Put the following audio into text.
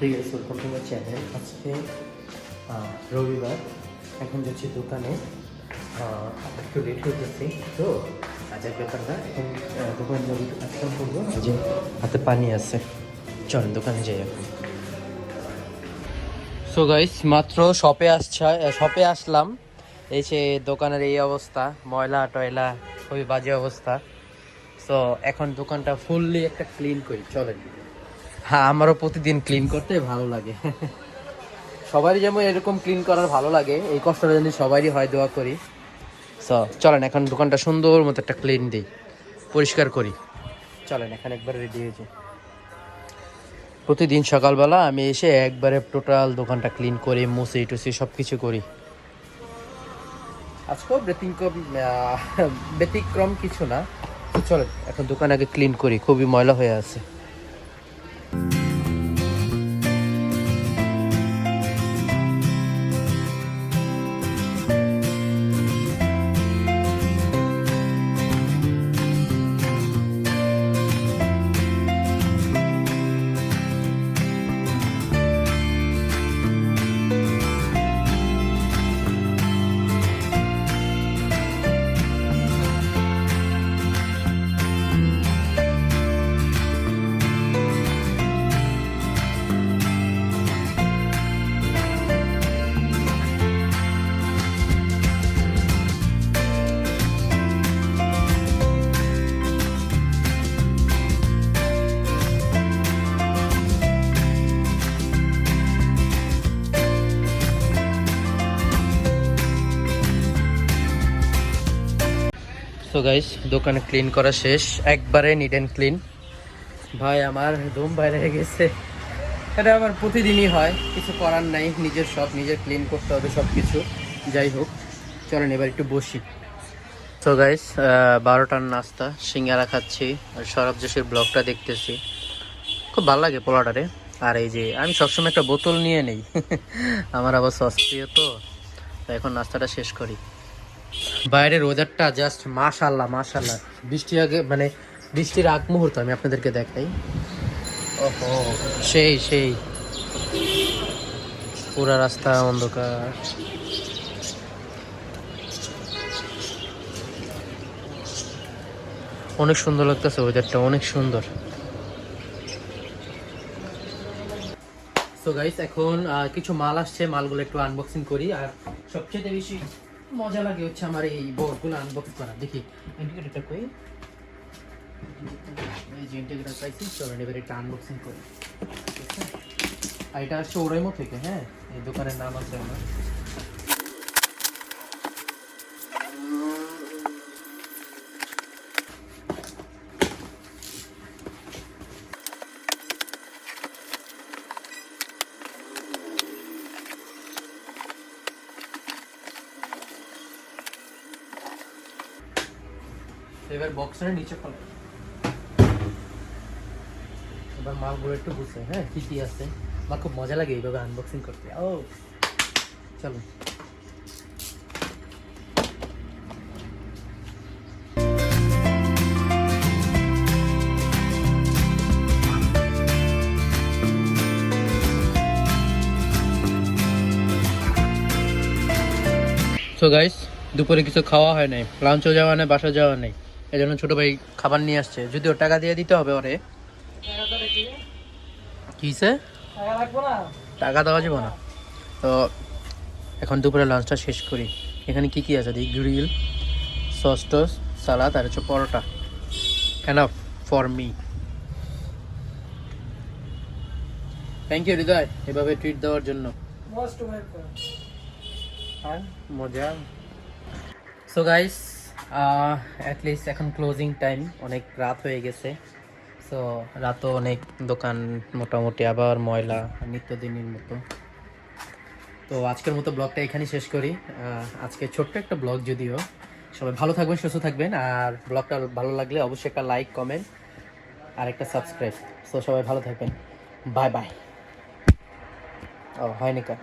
ঠিক আছে, welcome to my channel. আজকে রবিবার, এখন যাচ্ছি দোকানে। একটু লেট হতেছি তো কাজের ব্যাপার না। এখন দোকানে যাবো, কাজ কাম করবো। যে হাতে পানি আছে, চলেন দোকানে যাই এখন। সো গাইস, মাত্র শপে আসলাম। এই যে দোকানের এই অবস্থা, ময়লা টয়লা, খুবই বাজে অবস্থা। সো এখন দোকানটা ফুললি একটা ক্লিন করি, চলেন। হ্যাঁ, আমারও প্রতিদিন ক্লিন করতে ভালো লাগে। সবারই যেমন এরকম ক্লিন করার ভালো লাগে, এই কষ্টটা যদি সবারই হয়, দোয়া করি। সো চলেন এখন দোকানটা সুন্দর মতো একটা ক্লিন দিই, পরিষ্কার করি। চলেন এখন একবার রেডি হয়েছে। প্রতিদিন সকালবেলা আমি এসে একবারে টোটাল দোকানটা ক্লিন করি, মুছি টুসি সব কিছু করি। আজকেও ব্যতিক্রম কিছু না। তো চলেন এখন দোকান আগে ক্লিন করি, খুবই ময়লা হয়ে আছে। সো গাইস, দোকানে ক্লিন করা শেষ, একবারে নিট অ্যান্ড ক্লিন। ভাই আমার ধুম বাইরে গেছে। এটা আমার প্রতিদিনই হয়, কিছু করার নাই, নিজের সব নিজের ক্লিন করতে হবে সব কিছু। যাই হোক, চলেন এবার একটু বসি। সো গাইস, 12টার নাস্তা, সিঙ্গারা খাচ্ছি আর সরব জোশের ব্লগটা দেখতেছি। খুব ভালো লাগে পোলাটারে। আর এই যে আমি সবসময় একটা বোতল নিয়ে নেই। আমার আবার সস প্রিয় তো। এখন নাস্তাটা শেষ করি। বাইরের ওয়েদারটা জাস্ট মাশাল্লাহ মাশাল্লাহ। বৃষ্টির আগ মুহূর্ত আমি আপনাদেরকে দেখাই। ওহো, সেই সেই পুরা রাস্তা অন্ধকার। অনেক সুন্দর লাগতেছে ওয়েদারটা, অনেক সুন্দর। সো গাইস, এখন কিছু মাল আসছে, মালগুলো একটু আনবক্সিং করি। আর সবচেয়ে বেশি মজা লাগে হচ্ছে আমার এই বোর্ডগুলো আনবক্স করা। দেখি ইন্ডিকেটরটা কই, এই যে ইন্ডিকেটর পাইছি। চলেন এবার এটা আনবক্সিং করি। আর এটা আসছে ওরাইমো থেকে। হ্যাঁ, এই দোকানের নাম আছে আমার। এবার বক্সের নিচে ফেলো। এবার মালগুলো একটু বুঝে, হ্যাঁ কি কি আছে। আমার খুব মজা লাগে এইভাবে আনবক্সিং করতে। ও চলো। সো গাইস, দুপুরে কিছু খাওয়া হয় নাই, লাঞ্চও যাওয়া নেই, বাসা যাওয়া নেই। এই জন্য ছোটো ভাই খাবার নিয়ে আসছে, যদিও টাকা দিয়ে দিতে হবে ওরে। কিসে টাকা দেওয়া যাবে না। তো এখন দুপুরে লাঞ্চটা শেষ করি। এখানে কি কি আছে দেখি। গ্রিল, সস টস, সালাদ আর হচ্ছে পরোটা। Enough for me. Thank you Hridoy, এভাবে ট্রিট দেওয়ার জন্য। মজা। সো গাইস, অ্যাটলিস্ট এখন ক্লোজিং টাইম, অনেক রাত হয়ে গেছে। সো রাতও অনেক, দোকান মোটামুটি আবার ময়লা নিত্যদিনের মতো। তো আজকের মতো ব্লগটা এখানেই শেষ করি। আজকে ছোট্ট একটা ব্লগ, যদিও। সবাই ভালো থাকবেন, সুস্থ থাকবেন। আর ব্লগটা ভালো লাগলে অবশ্যই একটা লাইক, কমেন্ট আর একটা সাবস্ক্রাইব। সো সবাই ভালো থাকবেন, বাই বাই। ও হয়নি কা।